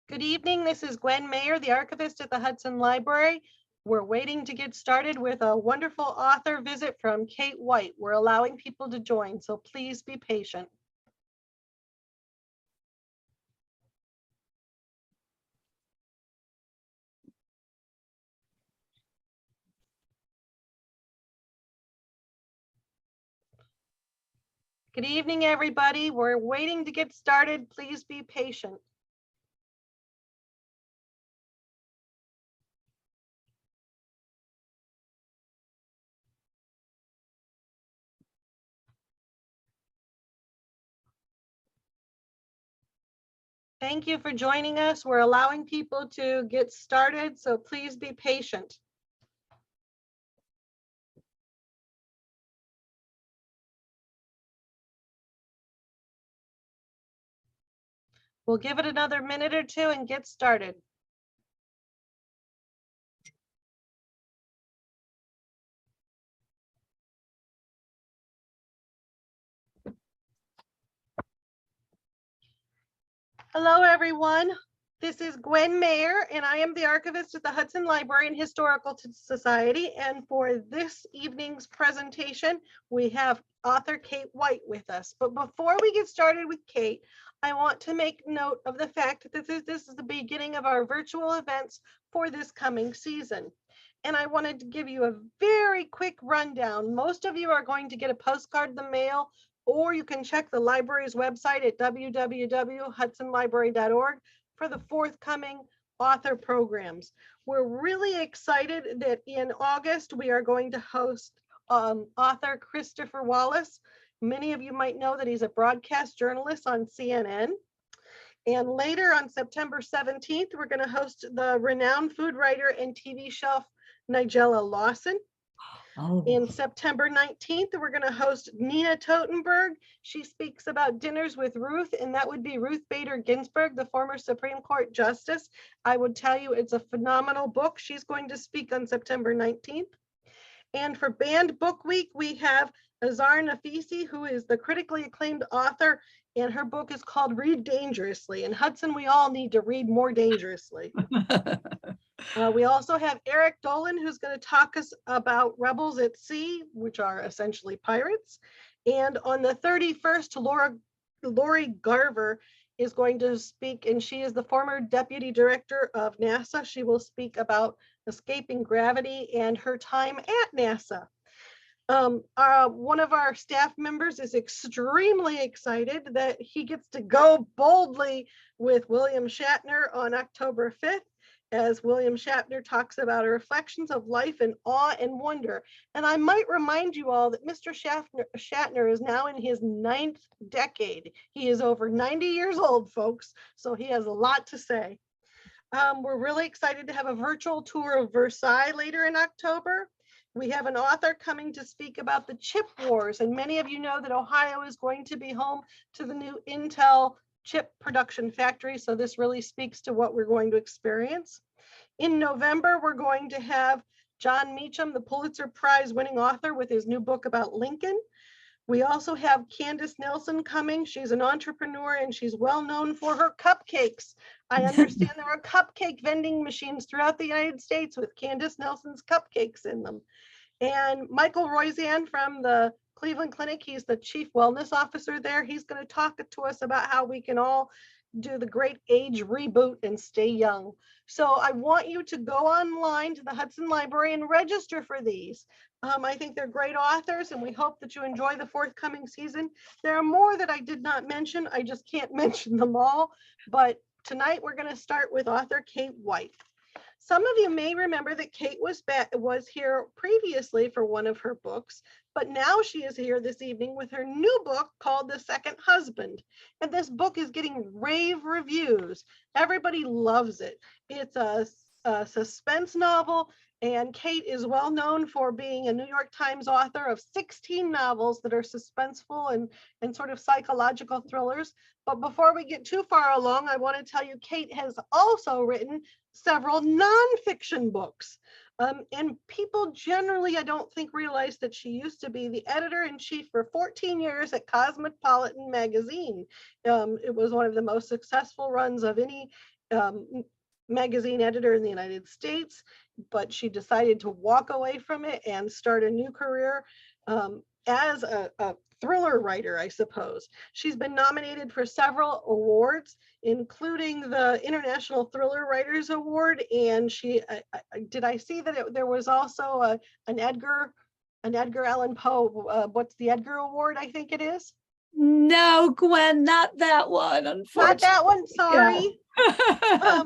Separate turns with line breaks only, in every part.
Good evening. This is Gwen Mayer, the archivist at the Hudson Library. We're waiting to get started with a wonderful author visit from Kate White. We're allowing people to join, so please be patient. Good evening, everybody. We're waiting to get started. Please be patient. Thank you for joining us. We're allowing people to get started, so please be patient. We'll give it another minute or two and get started. Hello, everyone. This is Gwen Mayer, and I am the archivist at the Hudson Library and Historical Society. And for this evening's presentation, we have author Kate White with us. But before we get started with Kate, I want to make note of the fact that this is the beginning of our virtual events for this coming season. And I wanted to give you a very quick rundown. Most of you are going to get a postcard in the mail, or you can check the library's website at www.hudsonlibrary.org for the forthcoming author programs. We're really excited that in August, we are going to host author Christopher Wallace. Many of you might know that he's a broadcast journalist on CNN. And later on September 17th, we're going to host the renowned food writer and TV chef Nigella Lawson. In September 19th, we're going to host Nina Totenberg. She speaks about dinners with Ruth, and that would be Ruth Bader Ginsburg, the former Supreme Court Justice. I would tell you it's a phenomenal book. She's going to speak on September 19th. And for Banned Book Week, we have Azar Nafisi, who is the critically acclaimed author, and her book is called Read Dangerously. In Hudson, we all need to read more dangerously. We also have Eric Dolan, who's going to talk us about Rebels at Sea, which are essentially pirates. And on the 31st, Lori Garver is going to speak, and she is the former deputy director of NASA. She will speak about escaping gravity and her time at NASA. One of our staff members is extremely excited that he gets to go boldly with William Shatner on October 5th, as William Shatner talks about reflections of life in awe and wonder. And I might remind you all that Mr. Shatner is now in his 9th decade. He is over 90 years old, folks, so he has a lot to say. We're really excited to have a virtual tour of Versailles later in October. We have an author coming to speak about the chip wars, and many of you know that Ohio is going to be home to the new Intel chip production factory, so this really speaks to what we're going to experience. In November, we're going to have John Meacham, the Pulitzer Prize winning author, with his new book about Lincoln. We also have Candace Nelson coming. She's an entrepreneur and she's well known for her cupcakes. I understand there are cupcake vending machines throughout the United States with Candace Nelson's cupcakes in them. And Michael Roisan from the Cleveland Clinic, he's the chief wellness officer there. He's going to talk to us about how we can all do the great age reboot and stay young. So I want you to go online to the Hudson Library and register for these. I think they're great authors, and we hope that you enjoy the forthcoming season. There are more that I did not mention. I just can't mention them all. But tonight we're going to start with author Kate White. Some of you may remember that Kate was here previously for one of her books, but now she is here this evening with her new book called The Second Husband. And this book is getting rave reviews. Everybody loves it. It's a suspense novel, and Kate is well known for being a New York Times author of 16 novels that are suspenseful and sort of psychological thrillers. But before we get too far along, I want to tell you Kate has also written several nonfiction books. And people generally, I don't think, realize that she used to be the editor-in-chief for 14 years at Cosmopolitan magazine. It was one of the most successful runs of any magazine editor in the United States, but she decided to walk away from it and start a new career as a thriller writer, I suppose. She's been nominated for several awards, including the International Thriller Writers Award. And did I see that there was also an Edgar Allan Poe? What's the Edgar Award? I think it is.
No, Gwen, not that one, unfortunately.
Not that one, sorry.
Yeah.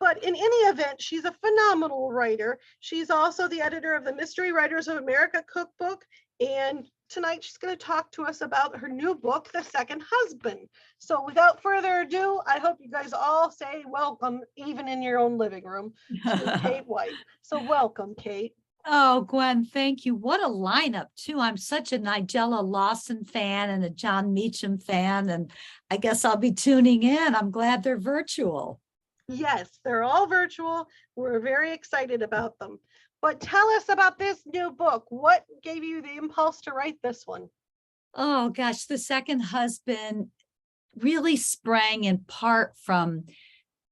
But in any event, she's a phenomenal writer. She's also the editor of the Mystery Writers of America cookbook. And tonight she's going to talk to us about her new book, The Second Husband. So without further ado, I hope you guys all say welcome, even in your own living room, to Kate White. So welcome, Kate.
Oh, Gwen, thank you. What a lineup, too. I'm such a Nigella Lawson fan and a John Meacham fan, and I guess I'll be tuning in. I'm glad they're virtual.
Yes, they're all virtual. We're very excited about them. But tell us about this new book. What gave you the impulse to write this one?
Oh, gosh, The Second Husband really sprang in part from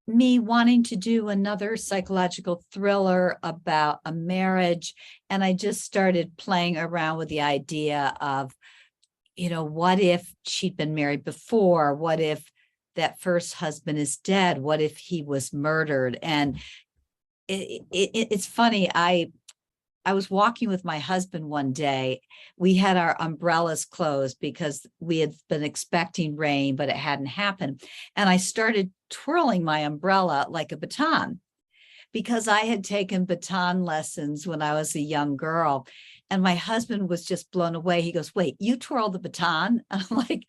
me wanting to do another psychological thriller about a marriage. And I just started playing around with the idea of, what if she'd been married before? What if that first husband is dead? What if he was murdered? And it's funny. I was walking with my husband one day. We had our umbrellas closed because we had been expecting rain, but it hadn't happened. And I started twirling my umbrella like a baton because I had taken baton lessons when I was a young girl. And my husband was just blown away. He goes, "Wait, you twirl the baton?" I'm like,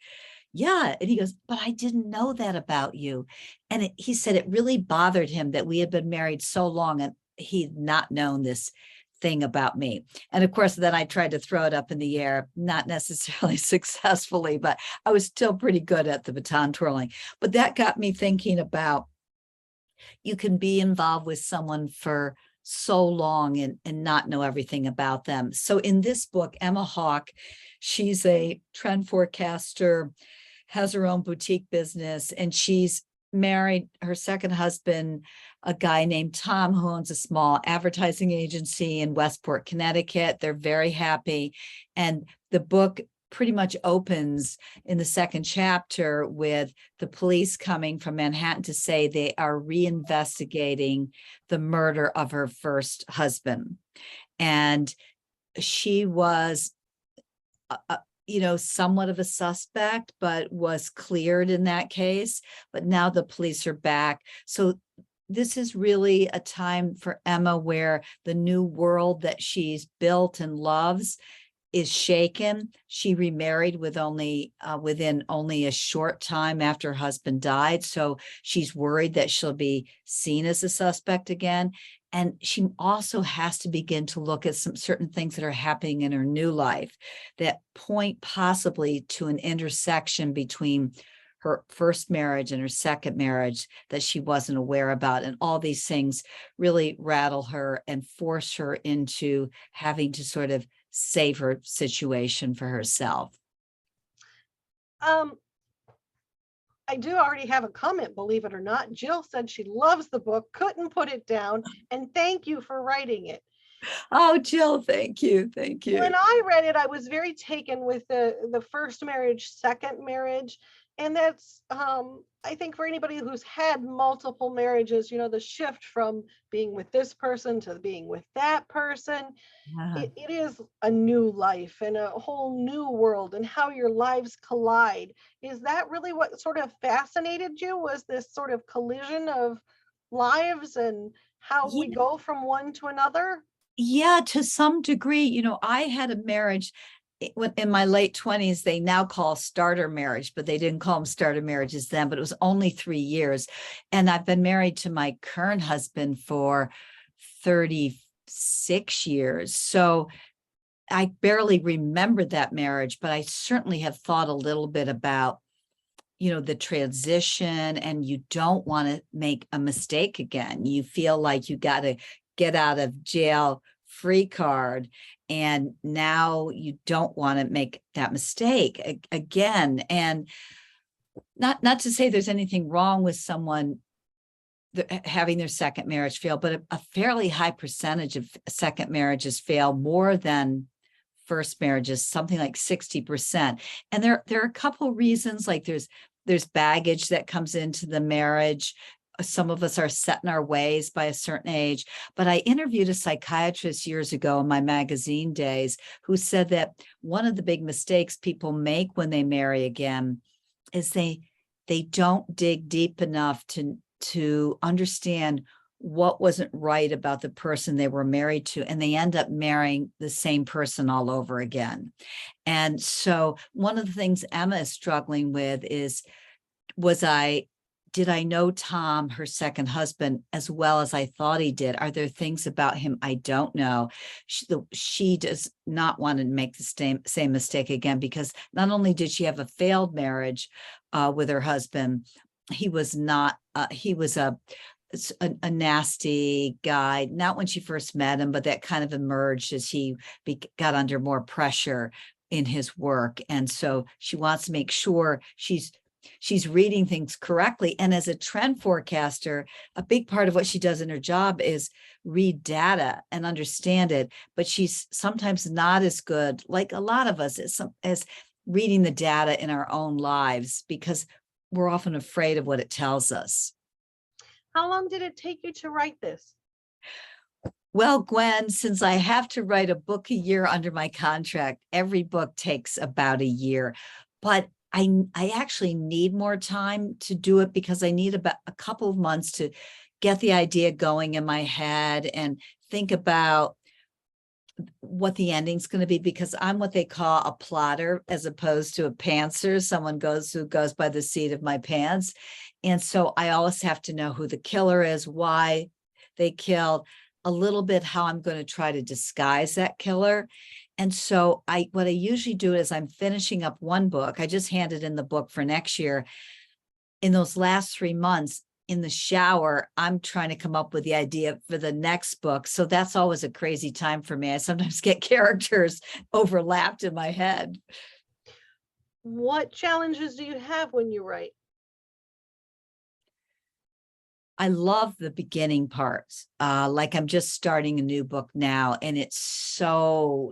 "Yeah." And he goes, "But I didn't know that about you." And he said it really bothered him that we had been married so long and he'd not known this thing about me. And of course, then I tried to throw it up in the air, not necessarily successfully, but I was still pretty good at the baton twirling. But that got me thinking about, you can be involved with someone for so long and not know everything about them. So in this book, Emma Hawke, she's a trend forecaster, has her own boutique business, and she's married her second husband, a guy named Tom, who owns a small advertising agency in Westport, Connecticut. They're very happy. And the book pretty much opens in the second chapter with the police coming from Manhattan to say they are reinvestigating the murder of her first husband. And she was somewhat of a suspect, but was cleared in that case. But now the police are back. So this is really a time for Emma where the new world that she's built and loves is shaken. She remarried within only a short time after her husband died. So she's worried that she'll be seen as a suspect again. And she also has to begin to look at some certain things that are happening in her new life that point possibly to an intersection between her first marriage and her second marriage that she wasn't aware about. And all these things really rattle her and force her into having to sort of save her situation for herself.
I do already have a comment, believe it or not. Jill said she loves the book, couldn't put it down, and thank you for writing it.
Oh, Jill, thank you. Thank you.
When I read it, I was very taken with the first marriage, second marriage. And that's, I think for anybody who's had multiple marriages, the shift from being with this person to being with that person, it is a new life and a whole new world and how your lives collide. Is that really what sort of fascinated you? Was this sort of collision of lives and how we go from one to another?
Yeah, to some degree. I had a marriage in my late 20s. They now call starter marriage, but they didn't call them starter marriages then, but it was only 3 years. And I've been married to my current husband for 36 years. So I barely remembered that marriage, but I certainly have thought a little bit about, the transition, and you don't want to make a mistake again. You feel like you got to get out of jail free card. And now you don't want to make that mistake again. And not to say there's anything wrong with someone having their second marriage fail, but a fairly high percentage of second marriages fail, more than first marriages, something like 60%. And there are a couple reasons, like there's baggage that comes into the marriage. Some of us are set in our ways by a certain age. But I interviewed a psychiatrist years ago in my magazine days who said that one of the big mistakes people make when they marry again is they don't dig deep enough to understand what wasn't right about the person they were married to, and they end up marrying the same person all over again. And so one of the things Emma is struggling with is, did I know Tom, her second husband, as well as I thought he did? Are there things about him I don't know? She does not want to make the same mistake again, because not only did she have a failed marriage with her husband, he was a nasty guy, not when she first met him, but that kind of emerged as he got under more pressure in his work. And so she wants to make sure she's reading things correctly. And as a trend forecaster, a big part of what she does in her job is read data and understand it. But she's sometimes not as good, like a lot of us, as reading the data in our own lives, because we're often afraid of what it tells us.
How long did it take you to write this?
Well, Gwen, since I have to write a book a year under my contract, every book takes about a year. But I actually need more time to do it, because I need about a couple of months to get the idea going in my head and think about what the ending's going to be, because I'm what they call a plotter as opposed to a pantser, someone who goes by the seat of my pants. And so I always have to know who the killer is, why they killed, a little bit how I'm going to try to disguise that killer. And so what I usually do is I'm finishing up one book. I just handed in the book for next year. In those last 3 months, in the shower, I'm trying to come up with the idea for the next book. So that's always a crazy time for me. I sometimes get characters overlapped in my head.
What challenges do you have when you write?
I love the beginning parts. Like I'm just starting a new book now, and it's so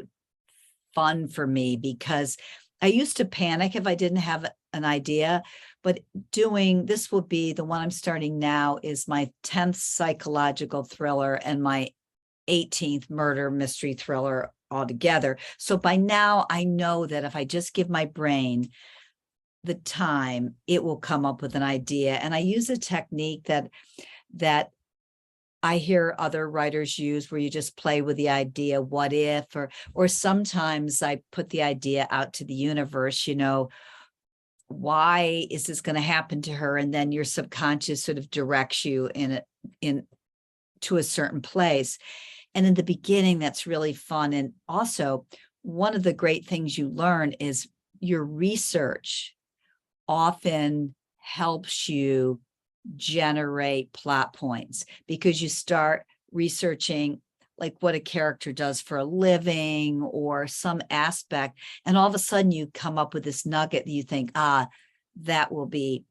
fun for me because I used to panic if I didn't have an idea, but this will be the one I'm starting now is my 10th psychological thriller and my 18th murder mystery thriller altogether. So by now I know that if I just give my brain the time, it will come up with an idea. And I use a technique that I hear other writers use, where you just play with the idea, what if, or sometimes I put the idea out to the universe, why is this going to happen to her? And then your subconscious sort of directs you to a certain place. And in the beginning, that's really fun. And also, one of the great things you learn is your research often helps you generate plot points, because you start researching like what a character does for a living or some aspect, and all of a sudden you come up with this nugget that you think, that will be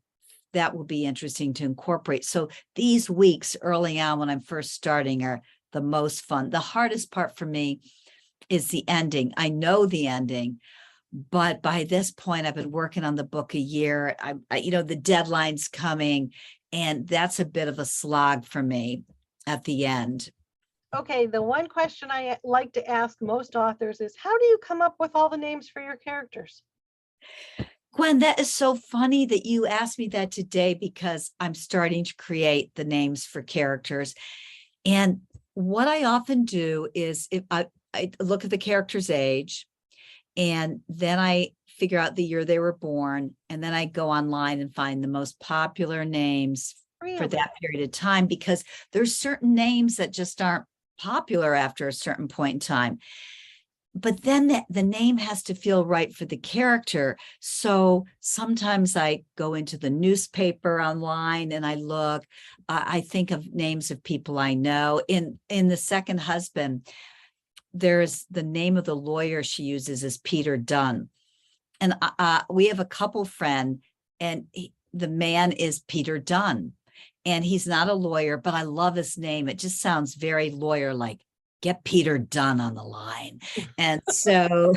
interesting to incorporate. So these weeks early on when I'm first starting are the most fun. The hardest part for me is the ending. I know the ending, but by this point I've been working on the book a year. The deadline's coming, and that's a bit of a slog for me at the end.
Okay, the one question I like to ask most authors is, how do you come up with all the names for your characters?
Gwen, that is so funny that you asked me that today, because I'm starting to create the names for characters. And what I often do is if I look at the character's age, and then I figure out the year they were born, and then I go online and find the most popular names for that period of time, because there's certain names that just aren't popular after a certain point in time. But then the name has to feel right for the character. So sometimes I go into the newspaper online and I look, I think of names of people I know. In The Second Husband, there's the name of the lawyer she uses is Peter Dunn. And we have a couple friend, and the man is Peter Dunn. and he's not a lawyer, but I love his name. It just sounds very lawyer-like. Get Peter Dunn on the line. And so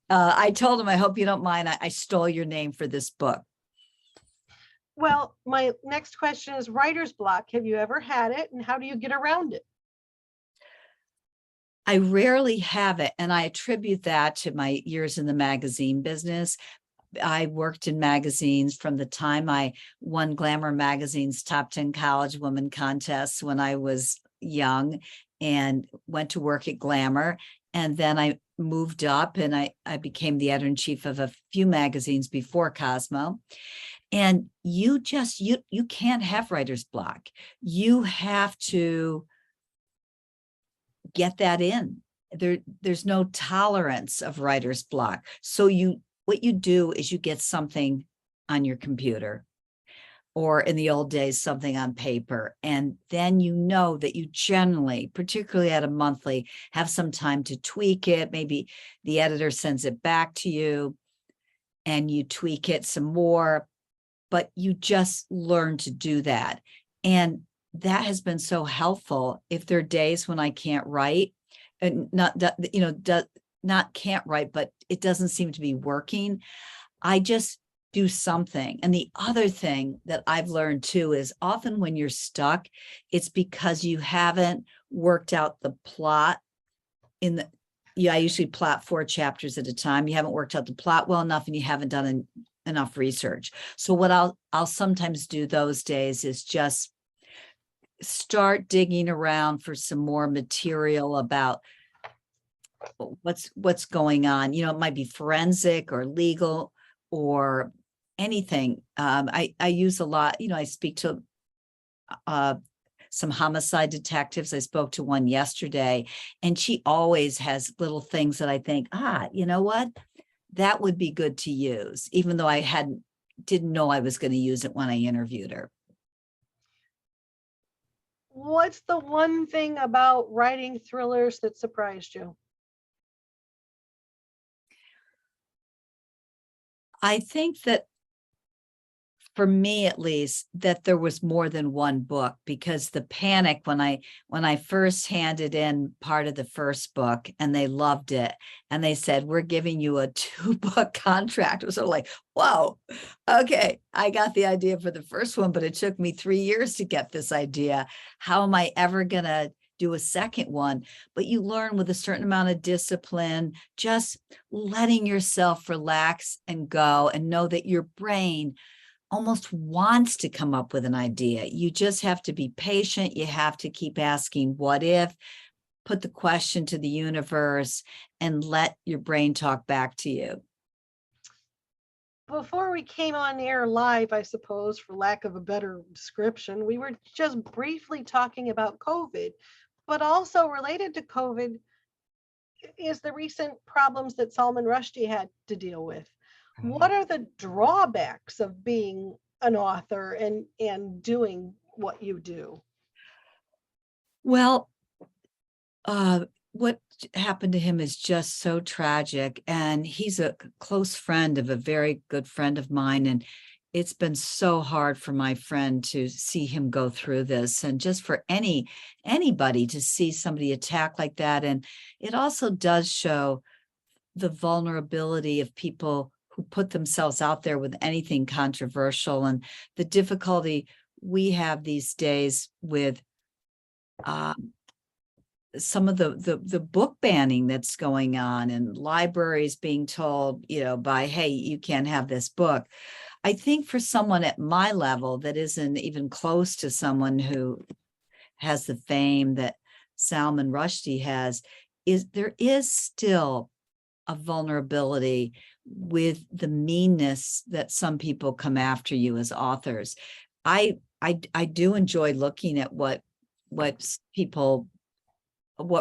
I told him, I hope you don't mind. I stole your name for this book.
Well, my next question is writer's block. Have you ever had it, and how do you get around it?
I rarely have it, and I attribute that to my years in the magazine business. I worked in magazines from the time I won Glamour Magazine's top 10 college women contests when I was young, and went to work at Glamour. And then I moved up and I became the editor-in-chief of a few magazines before Cosmo. And you can't have writer's block. You have to get that in. There's no tolerance of writer's block. So what you do is you get something on your computer, or in the old days, something on paper. And then you know that you generally, particularly at a monthly, have some time to tweak it. Maybe the editor sends it back to you and you tweak it some more, but you just learn to do that. And that has been so helpful. If there are days when I can't write, and not can't write, but it doesn't seem to be working, I just do something. And the other thing that I've learned too is often when you're stuck, it's because you haven't worked out the plot I usually plot 4 chapters at a time. You haven't worked out the plot well enough, and you haven't done enough research. So what I'll sometimes do those days is just start digging around for some more material about what's going on. It might be forensic or legal or anything. I use a lot, I speak to some homicide detectives. I spoke to one yesterday, and she always has little things that I think, you know what, that would be good to use, even though I didn't know I was going to use it when I interviewed her.
What's the one thing about writing thrillers that surprised you?
I think that, for me at least, that there was more than one book, because the panic when I first handed in part of the first book and they loved it and they said, we're giving you a 2-book contract, it was sort of like, whoa, okay, I got the idea for the first one, but it took me 3 years to get this idea. How am I ever gonna do a second one? But you learn with a certain amount of discipline, just letting yourself relax and go, and know that your brain almost wants to come up with an idea. You just have to be patient. You have to keep asking, what if, put the question to the universe, and let your brain talk back to you.
Before we came on air live, I suppose, for lack of a better description, we were just briefly talking about COVID, but also related to COVID is the recent problems that Salman Rushdie had to deal with. What are the drawbacks of being an author and doing what you do?
Well, what happened to him is just so tragic, and he's a close friend of a very good friend of mine, and it's been so hard for my friend to see him go through this, and just for anybody to see somebody attack like that. And it also does show the vulnerability of people who put themselves out there with anything controversial, and the difficulty we have these days with some of the book banning that's going on, and libraries being told, hey, you can't have this book. I think for someone at my level that isn't even close to someone who has the fame that Salman Rushdie has, there is still a vulnerability with the meanness that some people come after you as authors. I do enjoy looking at what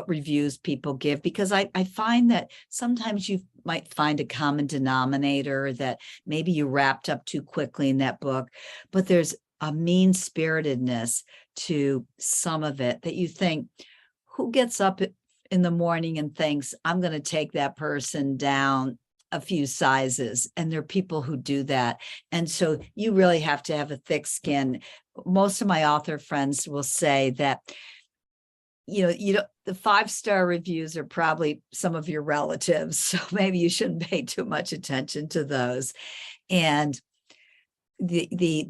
reviews people give, because I find that sometimes you might find a common denominator that maybe you wrapped up too quickly in that book, but there's a mean-spiritedness to some of it that you think, who gets up in the morning and thinks, I'm going to take that person down a few sizes, and there are people who do that. And so you really have to have a thick skin. Most of my author friends will say that, the 5-star reviews are probably some of your relatives. So maybe you shouldn't pay too much attention to those. And the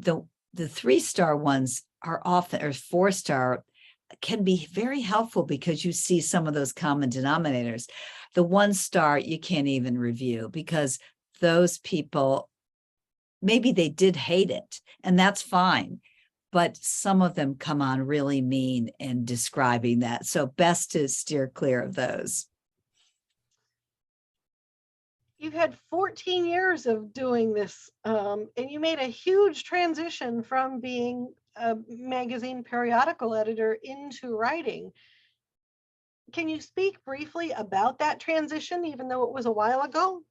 3-star ones are often, or 4-star, can be very helpful because you see some of those common denominators. The 1-star you can't even review because those people, maybe they did hate it, and that's fine, but some of them come on really mean in describing that. So best to steer clear of those.
You've had 14 years of doing this, and you made a huge transition from being a magazine periodical editor into writing. Can you speak briefly about that transition, even though it was a while ago?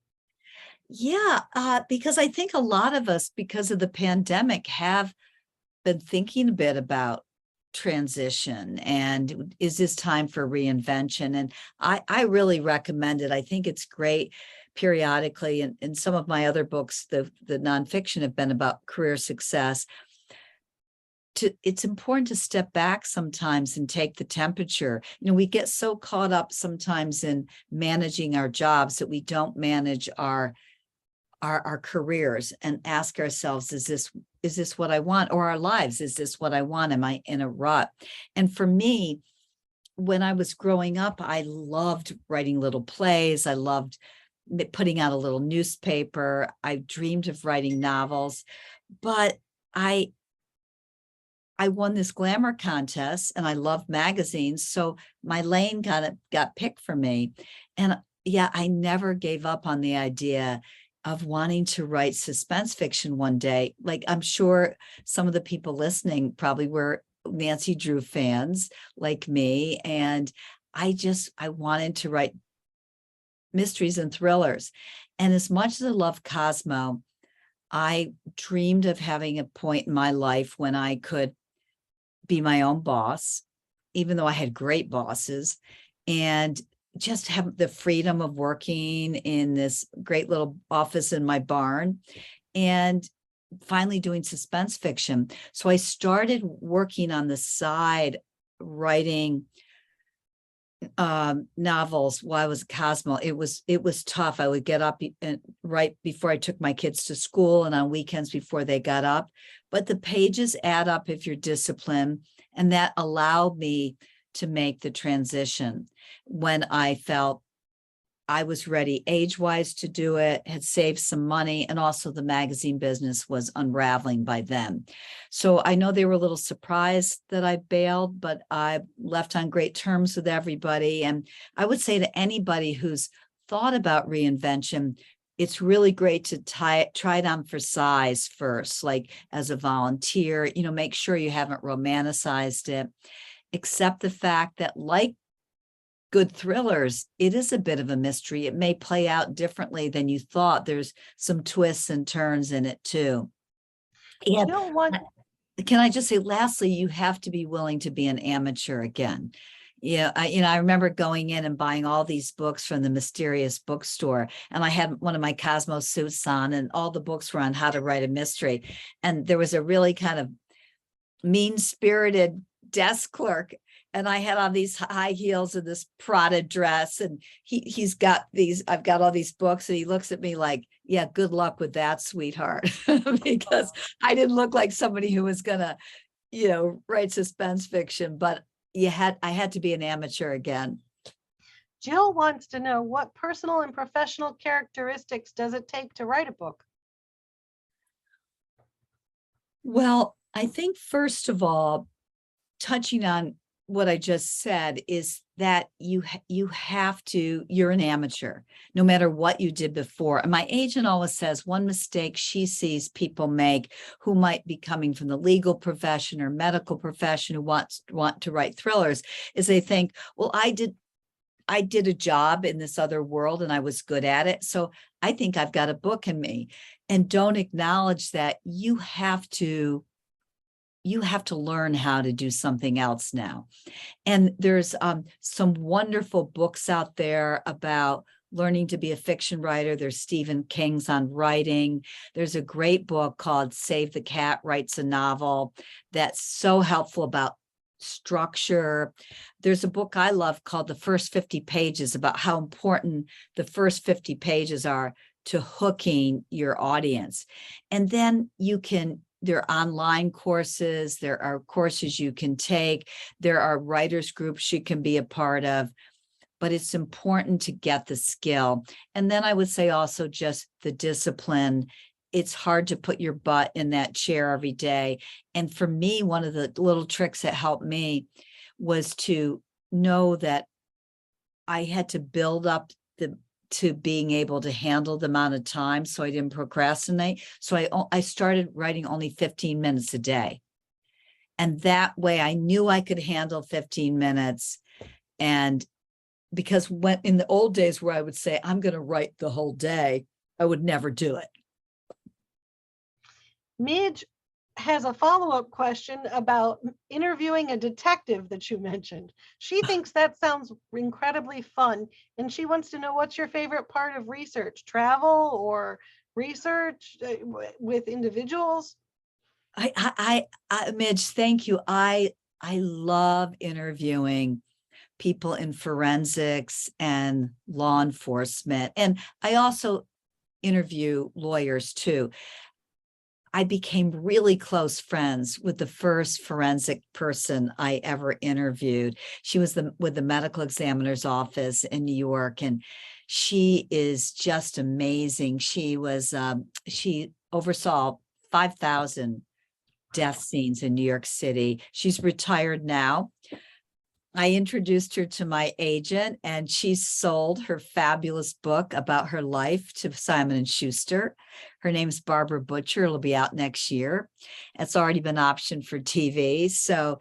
Yeah, because I think a lot of us, because of the pandemic, have been thinking a bit about transition and is this time for reinvention? And I really recommend it. I think it's great periodically. And some of my other books, the nonfiction, have been about career success. It's important to step back sometimes and take the temperature. We get so caught up sometimes in managing our jobs that we don't manage our careers and ask ourselves, is this what I want? Or our lives, is this what I want? Am I in a rut? And for me, when I was growing up, I loved writing little plays. I loved putting out a little newspaper. I dreamed of writing novels, but I won this glamour contest and I love magazines. So my lane got picked for me. And yeah, I never gave up on the idea of wanting to write suspense fiction one day. Like, I'm sure some of the people listening probably were Nancy Drew fans like me. And I wanted to write mysteries and thrillers. And as much as I love Cosmo, I dreamed of having a point in my life when I could be my own boss, even though I had great bosses, and just have the freedom of working in this great little office in my barn and finally doing suspense fiction. So I started working on the side, writing novels while I was at Cosmo. It was tough. I would get up right before I took my kids to school and on weekends before they got up, but the pages add up if you're disciplined. And that allowed me to make the transition when I felt I was ready age-wise to do it, had saved some money, and also the magazine business was unraveling by then. So I know they were a little surprised that I bailed, but I left on great terms with everybody. And I would say to anybody who's thought about reinvention, it's really great to try it on for size first, like as a volunteer, make sure you haven't romanticized it. Accept the fact that, like good thrillers, it is a bit of a mystery. It may play out differently than you thought. There's some twists and turns in it too. And can I just say, lastly, you have to be willing to be an amateur again. I remember going in and buying all these books from the mysterious bookstore, and I had one of my Cosmo suits on, and all the books were on how to write a mystery. And there was a really kind of mean-spirited desk clerk, and I had on these high heels and this Prada dress, and I've got all these books, and he looks at me like, yeah, good luck with that, sweetheart. Because I didn't look like somebody who was gonna, write suspense fiction, but I had to be an amateur again.
Jill wants to know, what personal and professional characteristics does it take to write a book?
Well, I think first of all, touching on what I just said, is that you're an amateur, no matter what you did before. And my agent always says one mistake she sees people make who might be coming from the legal profession or medical profession who want to write thrillers is they think, well, I did a job in this other world and I was good at it, so I think I've got a book in me. And don't acknowledge that you have to learn how to do something else now. And there's some wonderful books out there about learning to be a fiction writer. There's Stephen King's on writing. There's a great book called Save the Cat Writes a Novel that's so helpful about structure. There's a book I love called The First 50 Pages about how important the first 50 pages are to hooking your audience. And then there are online courses, there are courses you can take, there are writers groups you can be a part of, but it's important to get the skill. And then I would say also just the discipline. It's hard to put your butt in that chair every day. And for me, one of the little tricks that helped me was to know that I had to build up to being able to handle the amount of time so I didn't procrastinate. So I started writing only 15 minutes a day. And that way I knew I could handle 15 minutes. And because when in the old days where I would say, I'm going to write the whole day, I would never do it.
Midge has a follow-up question about interviewing a detective that you mentioned. She thinks that sounds incredibly fun, and she wants to know, what's your favorite part of research? Travel or research with individuals?
Midge, thank you. I love interviewing people in forensics and law enforcement, and I also interview lawyers too. I became really close friends with the first forensic person I ever interviewed. She was with the medical examiner's office in New York, and she is just amazing. She oversaw 5,000 death scenes in New York City. She's retired now. I introduced her to my agent, and she sold her fabulous book about her life to Simon & Schuster. Her name's Barbara Butcher. It'll be out next year. It's already been optioned for TV. So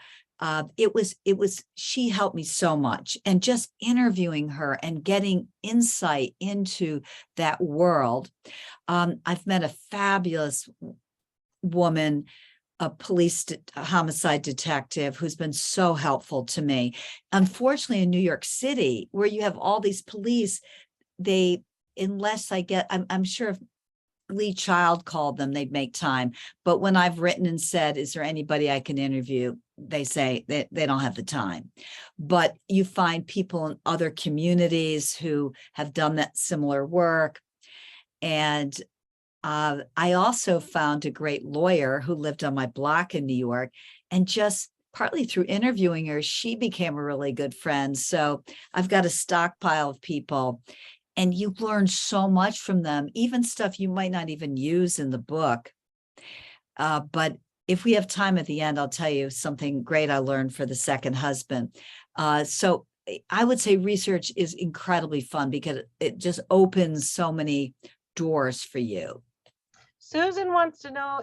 she helped me so much. And just interviewing her and getting insight into that world. I've met a fabulous woman, a homicide detective, who's been so helpful to me. Unfortunately, in New York City, where you have all these police, I'm sure if Lee Child called them, they'd make time. But when I've written and said, is there anybody I can interview? They say they don't have the time. But you find people in other communities who have done that similar work. And I also found a great lawyer who lived on my block in New York, and just partly through interviewing her, she became a really good friend. So I've got a stockpile of people, and you learn so much from them, even stuff you might not even use in the book. But if we have time at the end, I'll tell you something great I learned for the second husband. So I would say research is incredibly fun because it just opens so many doors for you.
Susan wants to know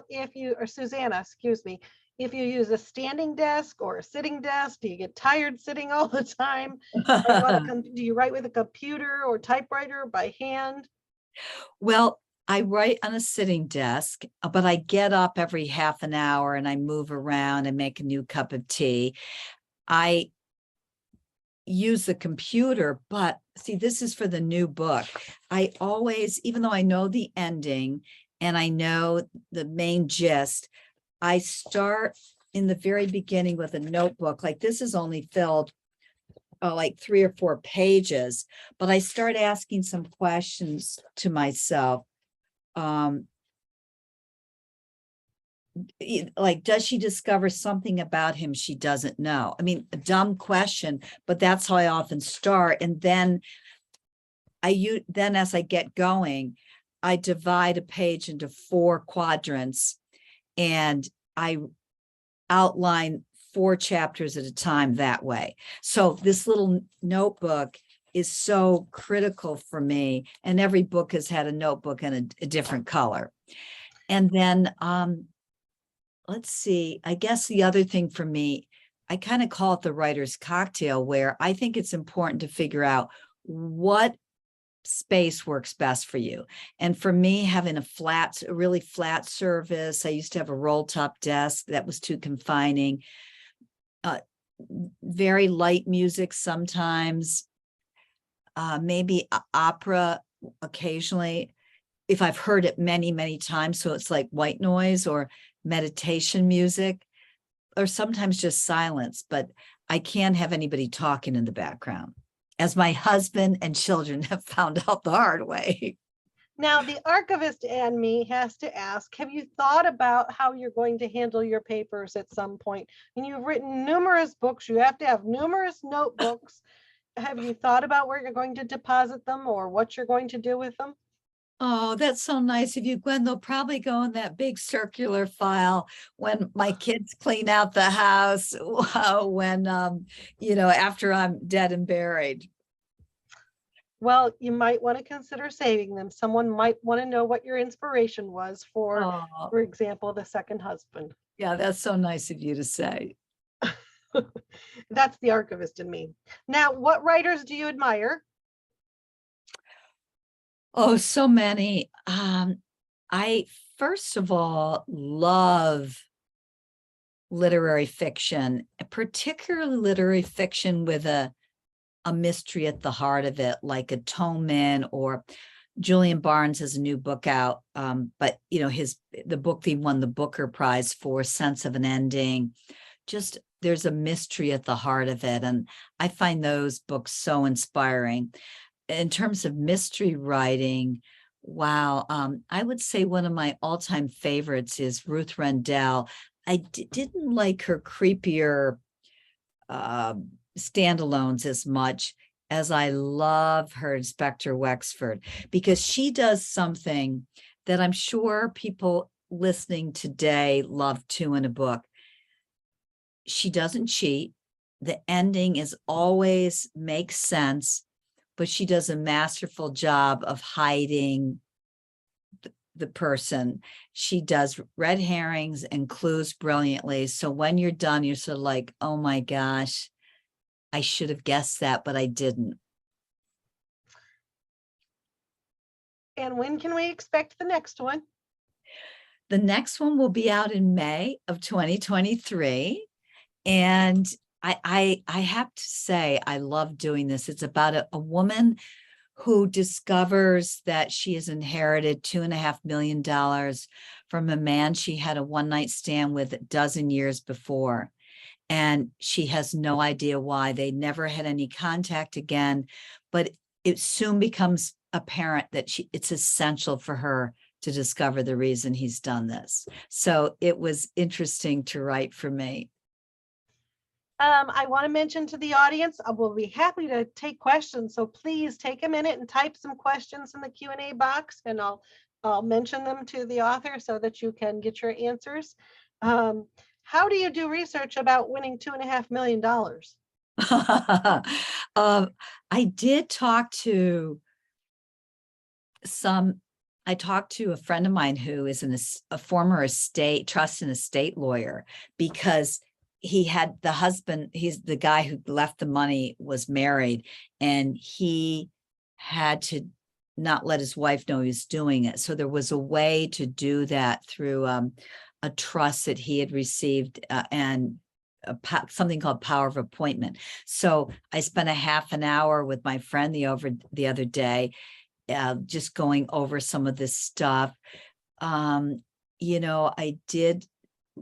Susanna, excuse me, if you use a standing desk or a sitting desk. Do you get tired sitting all the time? Do you write with a computer or typewriter by hand?
Well, I write on a sitting desk, but I get up every half an hour and I move around and make a new cup of tea. I use the computer, but see, this is for the new book. I always, even though I know the ending and I know the main gist, I start in the very beginning with a notebook. Like this is only filled like 3 or 4 pages, but I start asking some questions to myself. Like, does she discover something about him she doesn't know? I mean, a dumb question, but that's how I often start. And then as I get going, I divide a page into 4 quadrants, and I outline 4 chapters at a time that way. So this little notebook is so critical for me, and every book has had a notebook in a different color. And then let's see, I guess the other thing for me, I kind of call it the writer's cocktail, where I think it's important to figure out what space works best for you. And for me, having a really flat surface, I used to have a roll top desk that was too confining, very light music sometimes, maybe opera occasionally, if I've heard it many, many times. So it's like white noise or meditation music, or sometimes just silence, but I can't have anybody talking in the background, as my husband and children have found out the hard way.
Now, the archivist and me has to ask, have you thought about how you're going to handle your papers at some point? And you've written numerous books, you have to have numerous notebooks. Have you thought about where you're going to deposit them or what you're going to do with them?
Oh, that's so nice of you, Gwen. They'll probably go in that big circular file when my kids clean out the house, when, after I'm dead and buried.
Well, you might want to consider saving them. Someone might want to know what your inspiration was
Oh,
for example, the second husband.
yeah, that's so nice of you to say.
That's the archivist in me. Now, what writers do you admire?
Oh, so many. I first of all love literary fiction, particularly literary fiction with a mystery at the heart of it, like Atonement, or Julian Barnes has a new book out. But the book he won the Booker Prize for, Sense of an Ending. Just there's a mystery at the heart of it. And I find those books so inspiring. In terms of mystery writing, wow, I would say one of my all-time favorites is Ruth Rendell. I didn't like her creepier standalones as much as I love her Inspector Wexford, because she does something that I'm sure people listening today love too in a book. She doesn't cheat. The ending is always makes sense, but she does a masterful job of hiding the person. She does red herrings and clues brilliantly. So when you're done, you're sort of like, oh my gosh, I should have guessed that, but I didn't.
And when can we expect the next one?
The next one will be out in May of 2023. And I have to say, I love doing this. It's about a woman who discovers that she has inherited $2.5 million from a man she had a one-night stand with a dozen years before. And she has no idea why. They never had any contact again, but it soon becomes apparent that it's essential for her to discover the reason he's done this. So it was interesting to write for me.
I want to mention to the audience, I will be happy to take questions. So please take a minute and type some questions in the Q&A box, and I'll mention them to the author so that you can get your answers. How do you do research about winning $2.5 million?
I did talk to I talked to a friend of mine who is a former trust and estate lawyer, because he had the husband, he's the guy who left the money, was married, and he had to not let his wife know he was doing it. So there was a way to do that through a trust that he had received, and something called power of appointment. So I spent a half an hour with my friend the other day, just going over some of this stuff. I did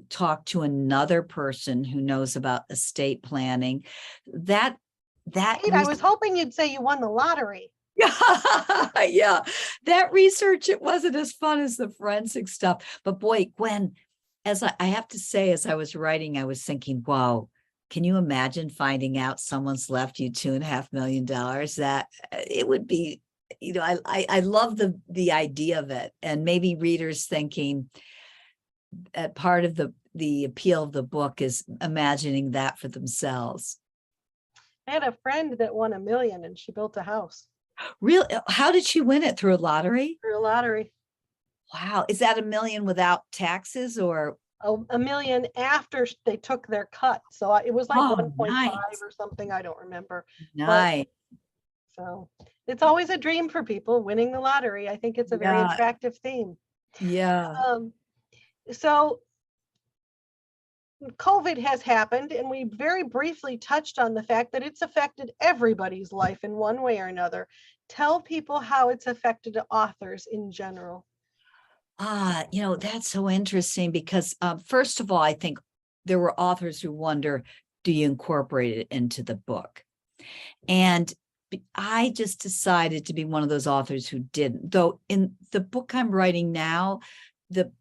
talk to another person who knows about estate planning. Kate,
I was hoping you'd say you won the lottery.
Yeah, that research, it wasn't as fun as the forensic stuff. But boy, Gwen, as I have to say, as I was writing, I was thinking, wow, can you imagine finding out someone's left you $2.5 million? That it would be, I love the idea of it, and maybe readers thinking that part of the appeal of the book is imagining that for themselves.
I had a friend that won $1 million and she built a house.
Real? How did she win it? Through a lottery?
Through a lottery.
Wow. Is that $1 million without taxes, or?
$1 million after they took their cut. So it was like 1.5
nice.
or something. I don't remember.
Nice.
So it's always a dream for people, winning the lottery. I think it's a very attractive theme.
Yeah.
So COVID has happened, and we very briefly touched on the fact that it's affected everybody's life in one way or another. Tell people how it's affected authors in general.
That's so interesting because first of all, I think there were authors who wonder, do you incorporate it into the book? And I just decided to be one of those authors who didn't. Though in the book I'm writing now, the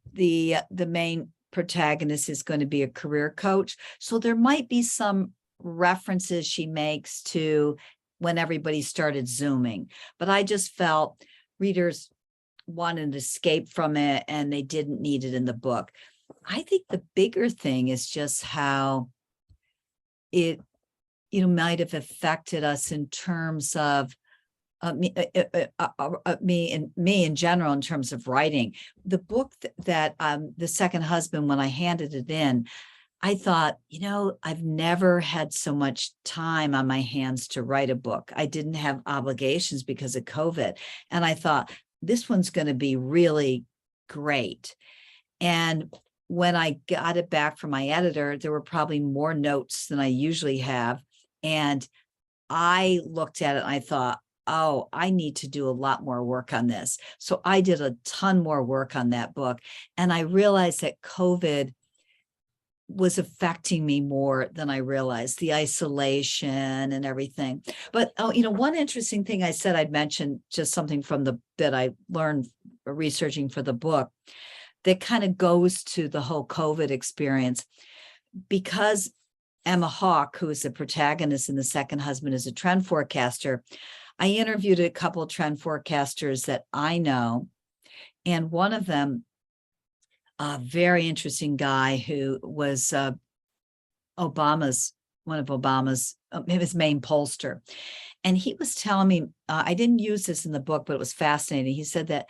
main protagonist is going to be a career coach. So there might be some references she makes to when everybody started Zooming. But I just felt readers wanted an escape from it and they didn't need it in the book. I think the bigger thing is just how it might have affected us in terms of me in general in terms of writing. The book that The Second Husband, when I handed it in, I thought, I've never had so much time on my hands to write a book. I didn't have obligations because of COVID. And I thought, this one's going to be really great. And when I got it back from my editor, there were probably more notes than I usually have. And I looked at it and I thought, oh, I need to do a lot more work on this. So I did a ton more work on that book. And I realized that COVID was affecting me more than I realized, the isolation and everything. But, one interesting thing I said I'd mention, just something from that I learned researching for the book that kind of goes to the whole COVID experience. Because Emma Hawke, who is the protagonist in The Second Husband, is a trend forecaster, I interviewed a couple of trend forecasters that I know. And one of them, a very interesting guy who was one of Obama's, his main pollster. And he was telling me, I didn't use this in the book, but it was fascinating. He said that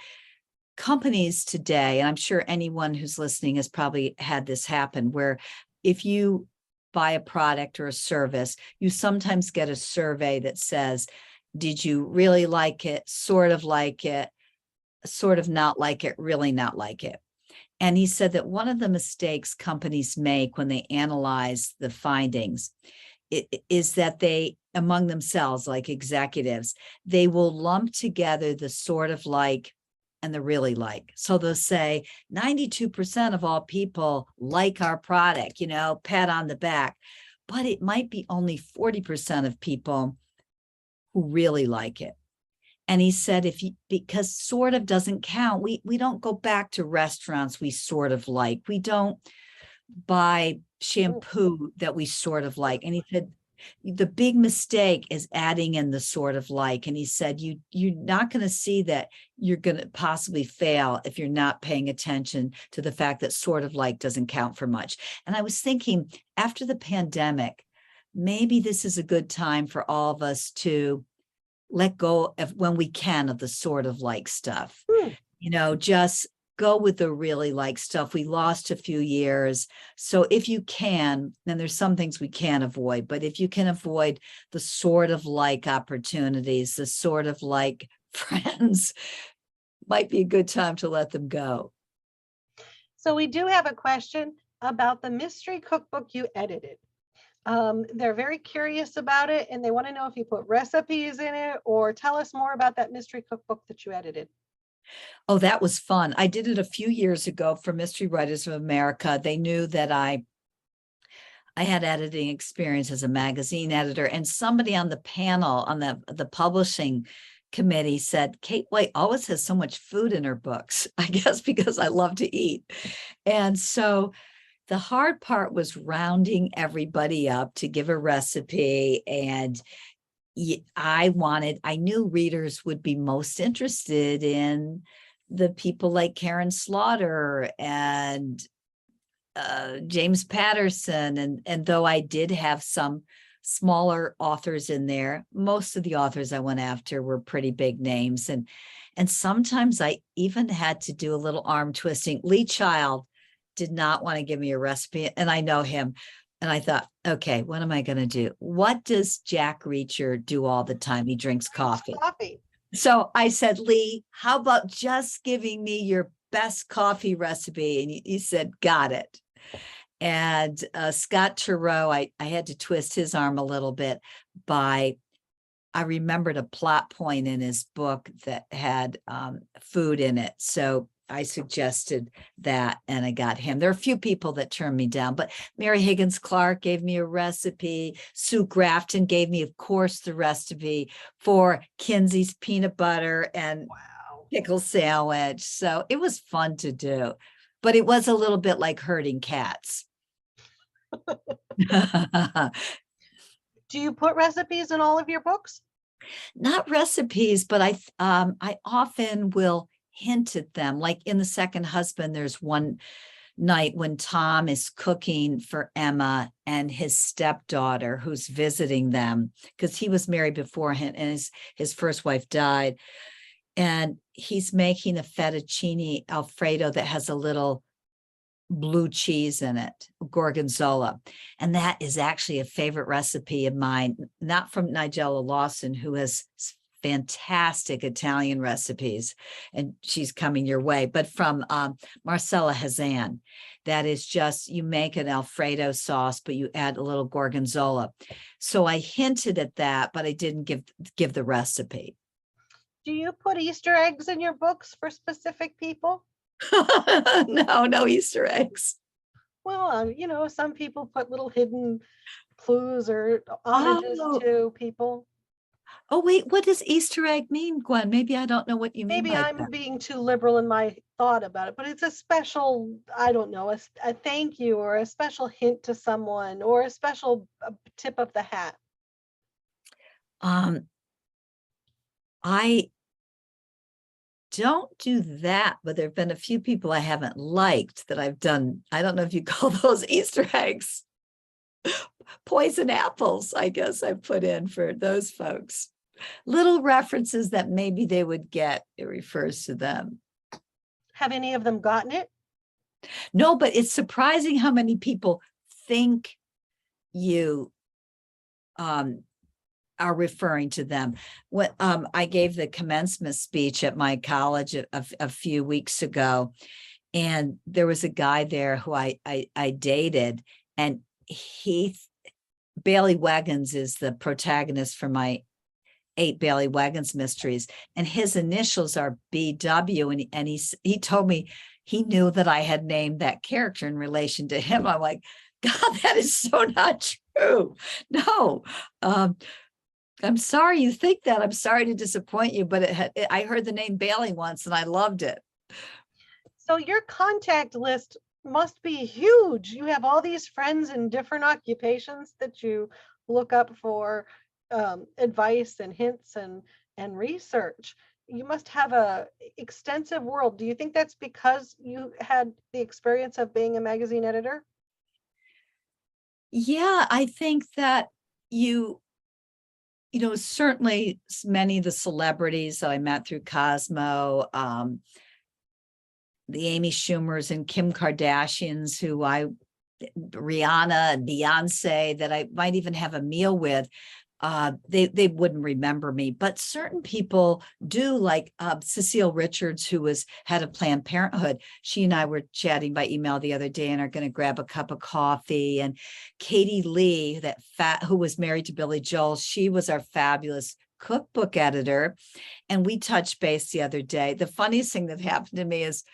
companies today, and I'm sure anyone who's listening has probably had this happen, where if you buy a product or a service, you sometimes get a survey that says, did you really like it, sort of not like it, really not like it? And he said that one of the mistakes companies make when they analyze the findings is that they, among themselves, like executives, they will lump together the sort of like and the really like. So they'll say 92% of all people like our product, pat on the back, but it might be only 40% of people who really like it. And he said, because sort of doesn't count, we don't go back to restaurants we sort of like. We don't buy shampoo that we sort of like. And he said, the big mistake is adding in the sort of like. And he said, you're not going to see that you're going to possibly fail if you're not paying attention to the fact that sort of like doesn't count for much. And I was thinking, after the pandemic, maybe this is a good time for all of us to let go of, when we can, of the sort of like stuff, just go with the really like stuff. We lost a few years. So if you can, then there's some things we can't avoid, but if you can avoid the sort of like opportunities, the sort of like friends, might be a good time to let them go.
So we do have a question about the mystery cookbook you edited. They're very curious about it, and they want to know if you put recipes in it, or tell us more about that mystery cookbook that you edited.
Oh, that was fun. I did it a few years ago for Mystery Writers of America. They knew that I had editing experience as a magazine editor, and somebody on the panel on the publishing committee said, Kate White always has so much food in her books, I guess because I love to eat. And so the hard part was rounding everybody up to give a recipe. And I knew readers would be most interested in the people like Karen Slaughter and James Patterson. And though I did have some smaller authors in there, most of the authors I went after were pretty big names. And sometimes I even had to do a little arm twisting. Lee Child did not want to give me a recipe, and I know him. And I thought, okay, what am I going to do? What does Jack Reacher do all the time? He drinks coffee. So I said, Lee, how about just giving me your best coffee recipe? And he said, got it. And Scott Turow, I had to twist his arm a little bit by, I remembered a plot point in his book that had food in it. So I suggested that and I got him. There are a few people that turned me down, but Mary Higgins Clark gave me a recipe. Sue Grafton gave me, of course, the recipe for Kinsey's peanut butter and
Wow.
pickle sandwich. So it was fun to do, but it was a little bit like herding cats.
Do you put recipes in all of your books?
Not recipes, but I often will hint at them. Like in The Second Husband, there's one night when Tom is cooking for Emma and his stepdaughter who's visiting them, because he was married before him and his first wife died. And he's making a fettuccine Alfredo that has a little blue cheese in it, gorgonzola. And that is actually a favorite recipe of mine, not from Nigella Lawson, who has fantastic Italian recipes, and she's coming your way, but from Marcella Hazan. That is just, you make an Alfredo sauce, but you add a little gorgonzola. So I hinted at that, but I didn't give the recipe.
Do you put Easter eggs in your books for specific people?
No Easter eggs.
Well, some people put little hidden clues or homages to people.
Oh, wait, what does Easter egg mean, Gwen? Maybe I don't know what you mean
Maybe
by
I'm
that.
being too liberal in my thought about it, but it's a special, I don't know, a thank you or a special hint to someone or a special tip of the hat.
I don't do that, but there have been a few people I haven't liked that I've done. I don't know if you call those Easter eggs. Poison apples, I guess I put in for those folks. Little references that maybe they would get, it refers to them.
Have any of them gotten it?
No, but it's surprising how many people think you are referring to them. When I gave the commencement speech at my college a few weeks ago, and there was a guy there who I dated, and Bailey Waggins is the protagonist for my 8 Bailey Waggins mysteries, and his initials are BW, and he told me he knew that I had named that character in relation to him. I'm like, God, that is so not true. No. I'm sorry you think that. I'm sorry to disappoint you, but I heard the name Bailey once and I loved it.
So your contact list must be huge. You have all these friends in different occupations that you look up for advice and hints and research. You must have a extensive world. Do you think that's because you had the experience of being a magazine editor?
Yeah, I think that certainly many of the celebrities that I met through Cosmo, the Amy Schumers and Kim Kardashians, Rihanna and Beyonce, that I might even have a meal with, they wouldn't remember me, but certain people do, like Cecile Richards, who was head of Planned Parenthood. She and I were chatting by email the other day and are going to grab a cup of coffee. And Katie Lee, who was married to Billy Joel, she was our fabulous cookbook editor. And we touched base the other day. The funniest thing that happened to me is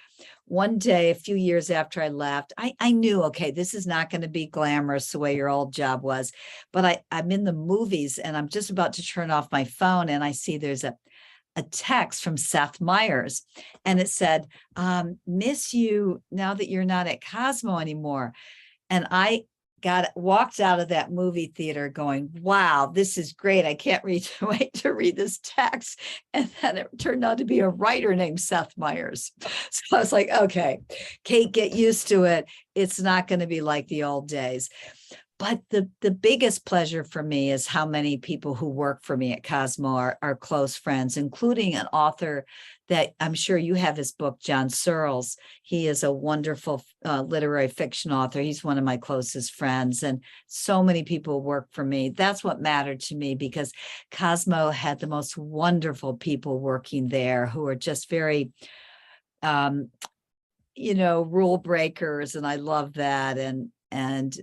one day, a few years after I left, I knew, okay, this is not going to be glamorous the way your old job was, but I'm in the movies and I'm just about to turn off my phone and I see there's a text from Seth Meyers, and it said, miss you now that you're not at Cosmo anymore. And I walked out of that movie theater going, wow, this is great. I can't wait to read this text. And then it turned out to be a writer named Seth Meyers. So I was like, okay, Kate, get used to it. It's not going to be like the old days. But the biggest pleasure for me is how many people who work for me at Cosmo are close friends, including an author that I'm sure you have his book, John Searles. He is a wonderful literary fiction author. He's one of my closest friends, and so many people work for me. That's what mattered to me, because Cosmo had the most wonderful people working there who are just very, rule breakers. And I love that. And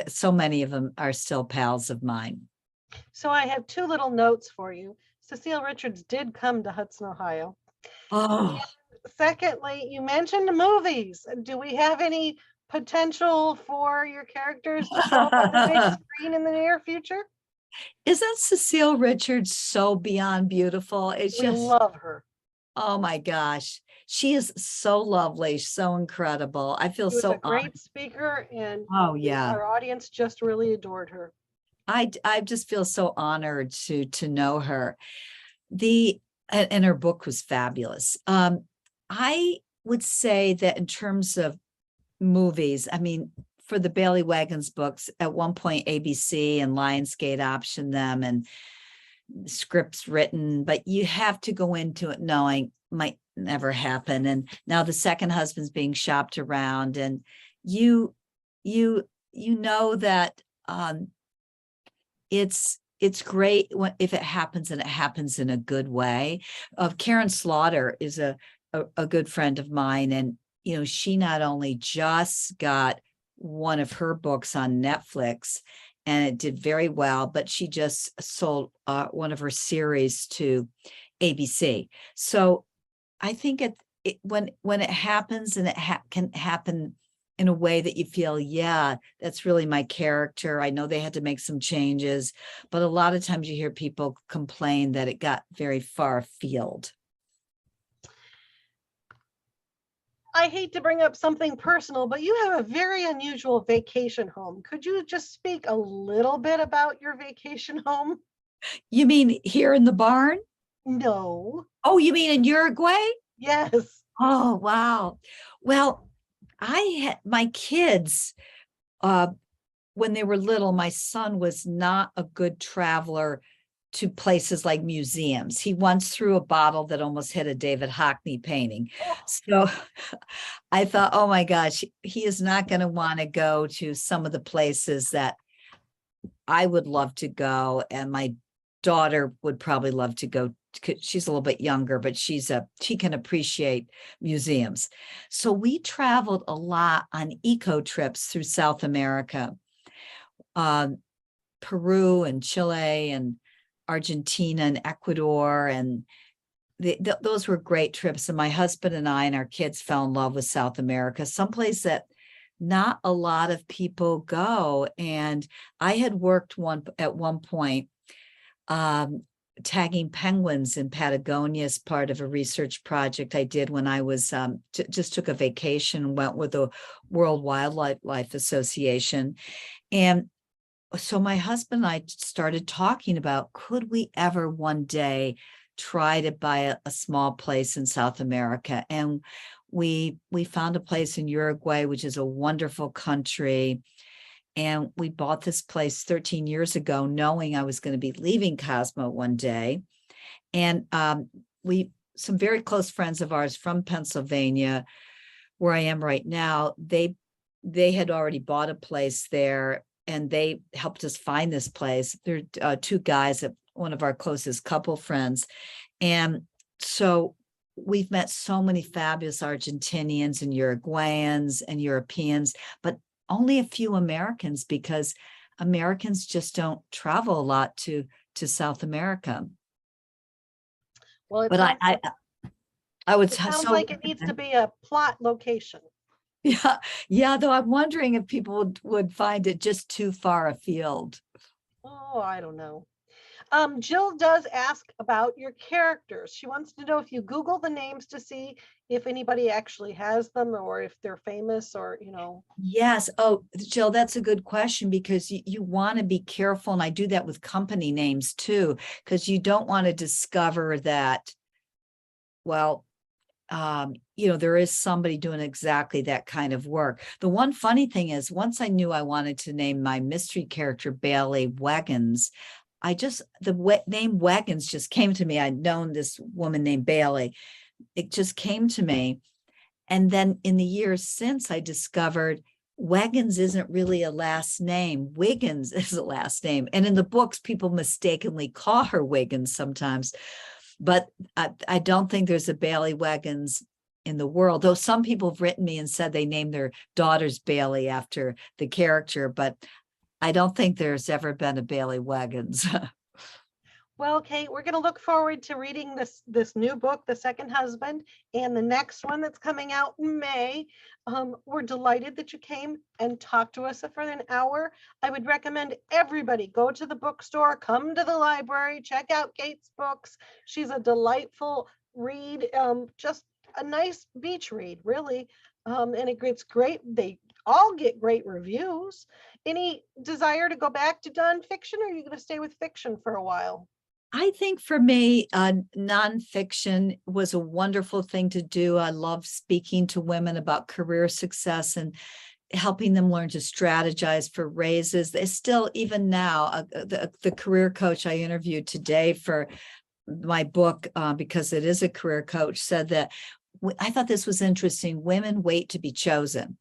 so many of them are still pals of mine.
So I have two little notes for you. Cecile Richards did come to Hudson, Ohio.
Oh,
Secondly, you mentioned movies. Do we have any potential for your characters to show up on the big screen in the near future?
isn't Cecile Richards so beyond beautiful? It's
We
just,
love her.
oh my gosh. She is so lovely, so incredible. I feel
She was a
so honored.
great speaker, and
Oh yeah.
our audience just really adored her.
I just feel so honored to know her. And her book was fabulous. I would say that in terms of movies, I mean, for the Bailey Wagons books, at one point ABC and Lionsgate optioned them and scripts written, but you have to go into it knowing might never happen. And now the second husband's being shopped around, and you you know that it's great if it happens and it happens in a good way. Karen Slaughter is a good friend of mine, and she not only just got one of her books on Netflix and it did very well, but she just sold one of her series to ABC. So I think when it happens and it can happen in a way that you feel, yeah, that's really my character. I know they had to make some changes, but a lot of times you hear people complain that it got very far afield.
I hate to bring up something personal, but you have a very unusual vacation home. Could you just speak a little bit about your vacation home?
You mean here in the barn?
No.
Oh, you mean in Uruguay?
Yes.
Oh, wow. Well, I had my kids, when they were little, my son was not a good traveler to places like museums. He once threw a bottle that almost hit a David Hockney painting.
Oh,
So I thought, oh my gosh, he is not going to want to go to some of the places that I would love to go. And my daughter would probably love to go. She's a little bit younger, but she can appreciate museums. So we traveled a lot on eco trips through South America, Peru and Chile and Argentina and Ecuador. And those were great trips. And my husband and I and our kids fell in love with South America, someplace that not a lot of people go. And I had worked at one point tagging penguins in Patagonia as part of a research project I did when I was just took a vacation, went with the World Wildlife Association. And so my husband and I started talking about, could we ever one day try to buy a small place in South America? And we found a place in Uruguay, which is a wonderful country. And we bought this place 13 years ago, knowing I was going to be leaving Cosmo one day. And some very close friends of ours from Pennsylvania, where I am right now, they had already bought a place there, and they helped us find this place. They're two guys, one of our closest couple friends. And so we've met so many fabulous Argentinians and Uruguayans and Europeans, but only a few Americans, because Americans just don't travel a lot to South America.
well,
But I would
it sounds
so
like it needs to be a plot location.
yeah, though I'm wondering if people would find it just too far afield.
Oh, I don't know. Jill does ask about your characters. She wants to know if you Google the names to see if anybody actually has them or if they're famous or,
Yes. Oh, Jill, that's a good question, because you want to be careful. And I do that with company names too, because you don't want to discover that, well, there is somebody doing exactly that kind of work. The one funny thing is, once I knew I wanted to name my mystery character Bailey Wagons, the name Wagons just came to me. I'd known this woman named Bailey. It just came to me. And then in the years since, I discovered Wagons isn't really a last name. Wiggins is a last name. And in the books, people mistakenly call her Wiggins sometimes. But I don't think there's a Bailey Wagons in the world. Though some people have written me and said they named their daughters Bailey after the character, but I don't think there's ever been a Bailey Wagons.
Well, Kate, we're going to look forward to reading this new book, The Second Husband, and the next one that's coming out in May. We're delighted that you came and talked to us for an hour. I would recommend everybody go to the bookstore, come to the library, check out Kate's books. She's a delightful read, just a nice beach read, really. And it gets great. They all get great reviews. Any desire to go back to nonfiction, or are you going to stay with fiction for a while?
I think for me, nonfiction was a wonderful thing to do. I love speaking to women about career success and helping them learn to strategize for raises. They still, even now, the career coach I interviewed today for my book, because it is a career coach, said that I thought this was interesting. Women wait to be chosen.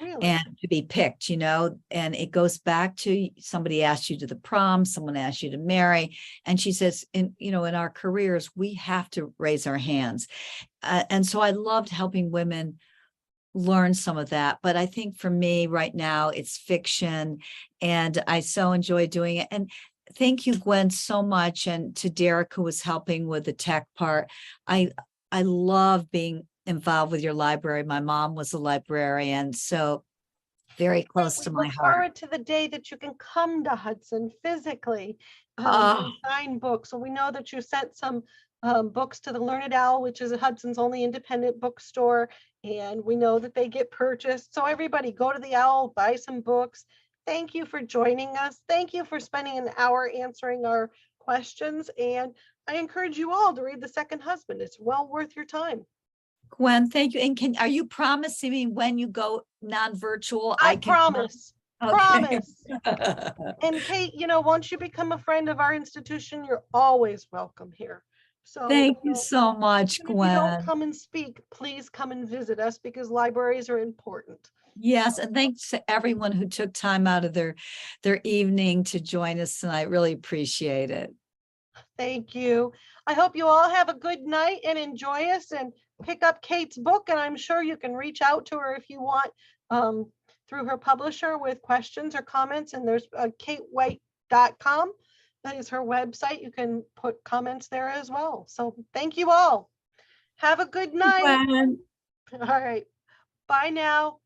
Really?
And to be picked, and it goes back to somebody asked you to the prom, someone asked you to marry. And she says, in our careers, we have to raise our hands. And so I loved helping women learn some of that. But I think for me right now, it's fiction, and I so enjoy doing it. And thank you, Gwen, so much. And to Derek, who was helping with the tech part. I love being involved with your library. My mom was a librarian, so very close to my
Look
heart.
forward to the day that you can come to Hudson physically
Oh,
and sign books. So we know that you sent some books to the Learned Owl, which is Hudson's only independent bookstore, and we know that they get purchased. So everybody go to the Owl, buy some books. Thank you for joining us. Thank you for spending an hour answering our questions. And I encourage you all to read The Second Husband. It's well worth your time.
Gwen, thank you. And are you promising me when you go non-virtual,
I
can come?
promise.
Okay.
Promise. And Kate, once you become a friend of our institution, you're always welcome here. So
Thank you so much,
even if you don't
Gwen.
come and speak, please come and visit us, because libraries are important.
Yes, and thanks to everyone who took time out of their evening to join us tonight. Really appreciate it.
Thank you. I hope you all have a good night and enjoy us, and pick up Kate's book. And I'm sure you can reach out to her if you want, through her publisher with questions or comments. And there's katewhite.com. That is her website. You can put comments there as well. So thank you all. Have a good night.
Gwen.
All right. Bye now.